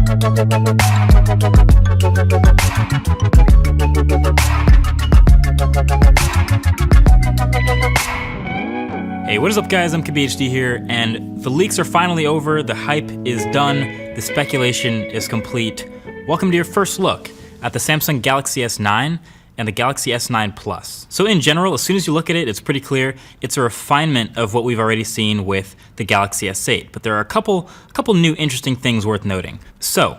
Hey, what is up guys, I'm KBHD here, and the leaks are finally over, the hype is done, the speculation is complete. Welcome to your first look at the Samsung Galaxy S9 and the Galaxy S9 Plus. So in general, as soon as you look at it, it's pretty clear it's a refinement of what we've already seen with the Galaxy S8, but there are a couple new interesting things worth noting. So,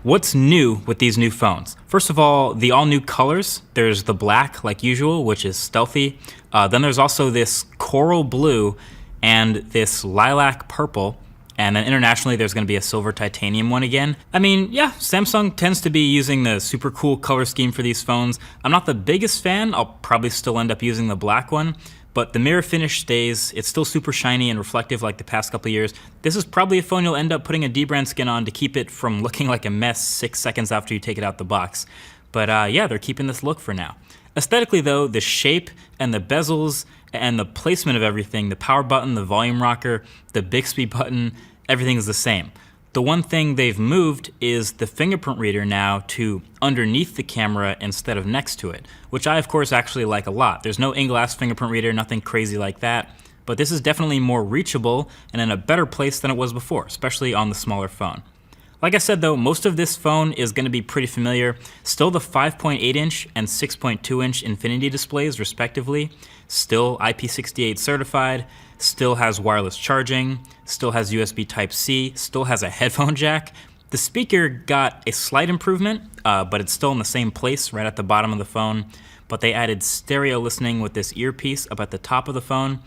what's new with these new phones? First of all, the all-new colors. There's the black, like usual, which is stealthy. Then there's also this coral blue and this lilac purple. And then internationally, there's going to be a silver titanium one again. I mean, yeah, Samsung tends to be using the super cool color scheme for these phones. I'm not the biggest fan. I'll probably still end up using the black one. But the mirror finish stays. It's still super shiny and reflective like the past couple of years. This is probably a phone you'll end up putting a dbrand skin on to keep it from looking like a mess 6 seconds after you take it out the box. But yeah, they're keeping this look for now. Aesthetically though, the shape and the bezels and the placement of everything, the power button, the volume rocker, the Bixby button, everything is the same. The one thing they've moved is the fingerprint reader now to underneath the camera instead of next to it, which I of course actually like a lot. There's no in-glass fingerprint reader, nothing crazy like that, but this is definitely more reachable and in a better place than it was before, especially on the smaller phone. Like I said though, most of this phone is going to be pretty familiar. Still the 5.8-inch and 6.2-inch Infinity displays respectively. Still IP68 certified. Still has wireless charging. Still has USB Type-C. Still has a headphone jack. The speaker got a slight improvement, but it's still in the same place right at the bottom of the phone. But they added stereo listening with this earpiece up at the top of the phone.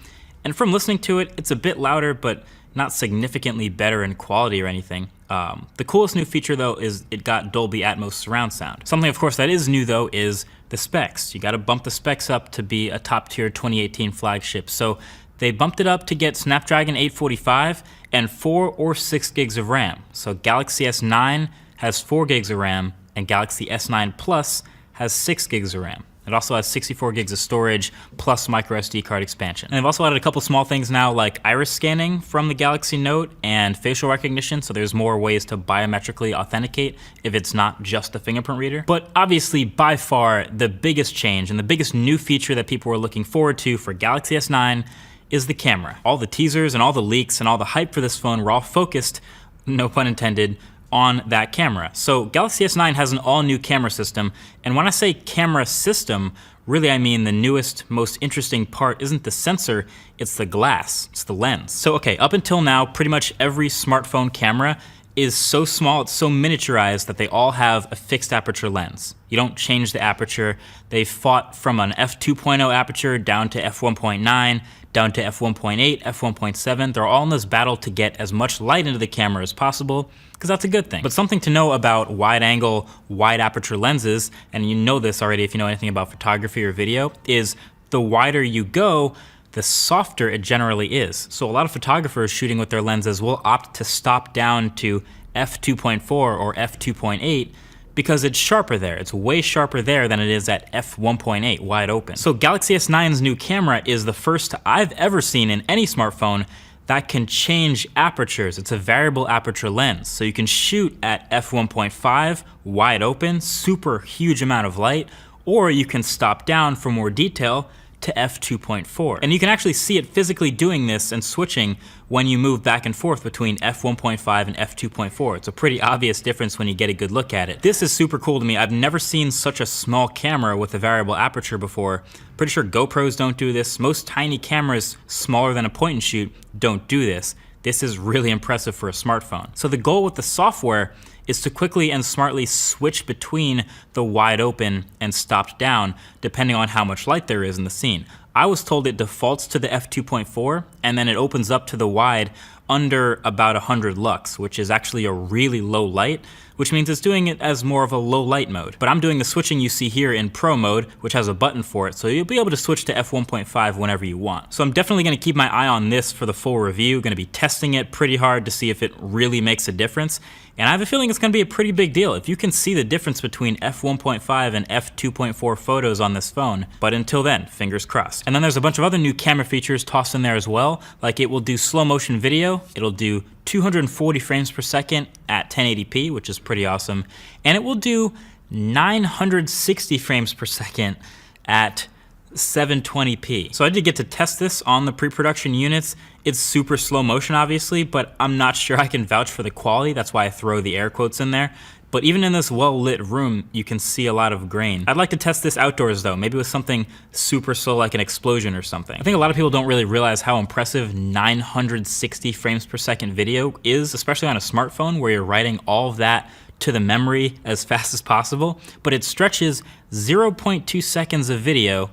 And from listening to it, it's a bit louder, but not significantly better in quality or anything. The coolest new feature though is it got Dolby Atmos surround sound. Something of course that is new though is the specs. You gotta bump the specs up to be a top tier 2018 flagship. So they bumped it up to get Snapdragon 845 and 4 or 6 gigs of RAM. So Galaxy S9 has 4 gigs of RAM and Galaxy S9 Plus has 6 gigs of RAM. It also has 64 gigs of storage plus microSD card expansion. And they've also added a couple small things now like iris scanning from the Galaxy Note and facial recognition, so there's more ways to biometrically authenticate if it's not just the fingerprint reader. But obviously, by far, the biggest change and the biggest new feature that people were looking forward to for Galaxy S9 is the camera. All the teasers and all the leaks and all the hype for this phone were all focused, no pun intended, on that camera. So Galaxy S9 has an all-new camera system, and when I say camera system, really I mean the newest, most interesting part isn't the sensor, it's the glass, it's the lens. So okay, up until now, pretty much every smartphone camera is so small, it's so miniaturized that they all have a fixed aperture lens. You don't change the aperture. They've fought from an f2.0 aperture down to f1.9, down to f1.8, f1.7. They're all in this battle to get as much light into the camera as possible, because that's a good thing. But something to know about wide angle, wide aperture lenses, and you know this already if you know anything about photography or video, is the wider you go, the softer it generally is. So a lot of photographers shooting with their lenses will opt to stop down to f2.4 or f2.8 because it's sharper there. It's way sharper there than it is at f1.8 wide open. So Galaxy S9's new camera is the first I've ever seen in any smartphone that can change apertures. It's a variable aperture lens. So you can shoot at f1.5 wide open, super huge amount of light, or you can stop down for more detail to f2.4. And you can actually see it physically doing this and switching when you move back and forth between f1.5 and f2.4. It's a pretty obvious difference when you get a good look at it. This is super cool to me. I've never seen such a small camera with a variable aperture before. Pretty sure GoPros don't do this. Most tiny cameras smaller than a point and shoot don't do this. This is really impressive for a smartphone. So the goal with the software is to quickly and smartly switch between the wide open and stopped down depending on how much light there is in the scene. I was told it defaults to the f2.4 and then it opens up to the wide under about 100 lux, which is actually a really low light, which means it's doing it as more of a low light mode. But I'm doing the switching you see here in Pro mode, which has a button for it, so you'll be able to switch to f1.5 whenever you want. So I'm definitely gonna keep my eye on this for the full review, gonna be testing it pretty hard to see if it really makes a difference. And I have a feeling it's gonna be a pretty big deal if you can see the difference between f1.5 and f2.4 photos on this phone. But until then, fingers crossed. And then there's a bunch of other new camera features tossed in there as well, like it will do slow motion video, video, it'll do 240 frames per second at 1080p, which is pretty awesome. And it will do 960 frames per second at 720p. So I did get to test this on the pre-production units. It's super slow motion, obviously, but I'm not sure I can vouch for the quality. That's why I throw the air quotes in there. But even in this well-lit room, you can see a lot of grain. I'd like to test this outdoors though, maybe with something super slow like an explosion or something. I think a lot of people don't really realize how impressive 960 frames per second video is, especially on a smartphone where you're writing all of that to the memory as fast as possible. But it stretches 0.2 seconds of video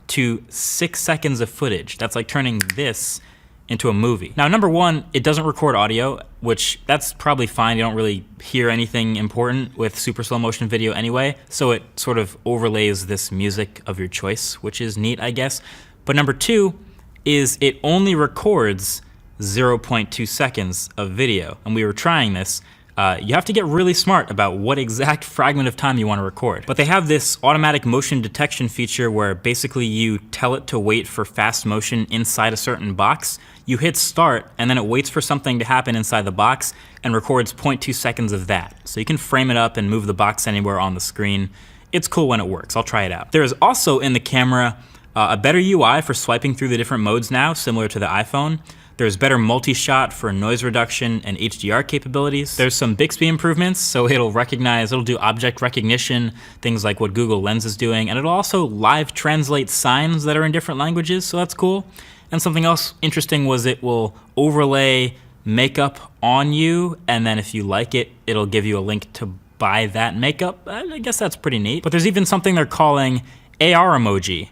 to 6 seconds of footage. That's like turning this into a movie. Now, number one, it doesn't record audio, which that's probably fine. You don't really hear anything important with super slow motion video anyway, so it sort of overlays this music of your choice, which is neat, I guess. But number two is it only records 0.2 seconds of video, and we were trying this. You have to get really smart about what exact fragment of time you want to record. But they have this automatic motion detection feature where basically you tell it to wait for fast motion inside a certain box. You hit start, and then it waits for something to happen inside the box and records 0.2 seconds of that. So you can frame it up and move the box anywhere on the screen. It's cool when it works. I'll try it out. There is also in the camera a better UI for swiping through the different modes now, similar to the iPhone. There's better multi-shot for noise reduction and HDR capabilities. There's some Bixby improvements, so it'll do object recognition, things like what Google Lens is doing, and it'll also live translate signs that are in different languages, so that's cool. And something else interesting was it will overlay makeup on you, and then if you like it, it'll give you a link to buy that makeup. I guess that's pretty neat. But there's even something they're calling AR emoji.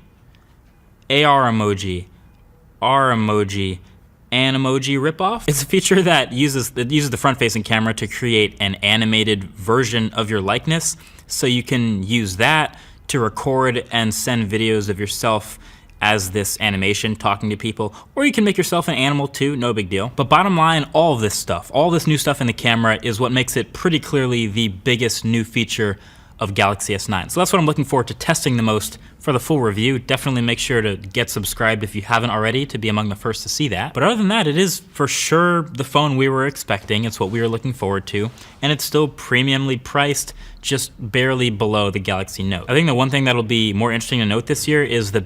AR emoji. R emoji. An emoji ripoff. It's a feature that uses the front-facing camera to create an animated version of your likeness. So you can use that to record and send videos of yourself as this animation talking to people, or you can make yourself an animal too, no big deal. But bottom line, all of this stuff, all this new stuff in the camera is what makes it pretty clearly the biggest new feature of Galaxy S9. So that's what I'm looking forward to testing the most. For the full review, definitely make sure to get subscribed if you haven't already to be among the first to see that. But other than that, it is for sure the phone we were expecting. It's what we were looking forward to. And it's still premiumly priced, just barely below the Galaxy Note. I think the one thing that'll be more interesting to note this year is the